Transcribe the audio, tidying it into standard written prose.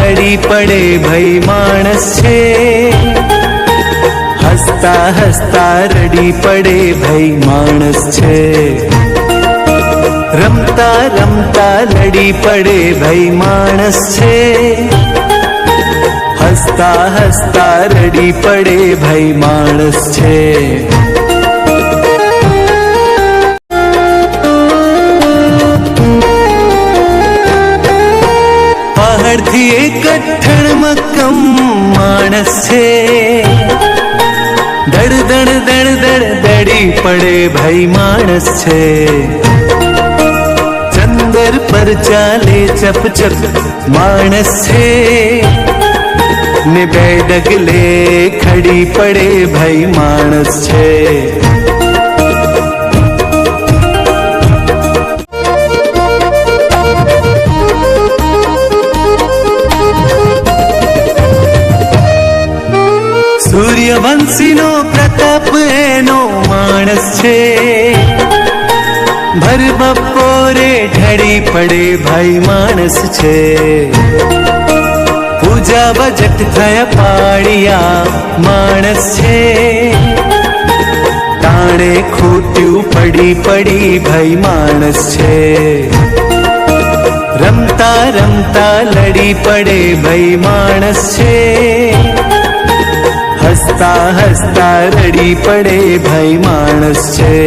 લડી પડે ભઈ માણસ છે, હસતા હસતા રડી પડે ભઈ માણસ છે, રમતા રમતા લડી પડે ભઈ માણસ છે, હસતા હસતા રડી પડે ભઈ માણસ છે। પહાડથી એક કઠણ મક્કમ માણસ છે, દડ દડ દડ દડ દડી પડે ભઈ માણસ છે, ચંદર પર ચાલે ચપ ચપ માણસ છે, ને બે ડગલે ખડી પડે ભઈ માણસ છે। સૂર્યવંશીનો પ્રતાપ એનો માણસ છે, ભર બપોરે ઢળી પડે ભાઈ માણસ છે, પૂજા બજટ થયા પાડિયા માણસ છે, તાણે ખૂટ્યું પડી પડી ભાઈ માણસ છે, રમતા રમતા લડી પડે ભાઈ માણસ છે, હસતા હસતા રડી પડે ભાઈ માણસ છે।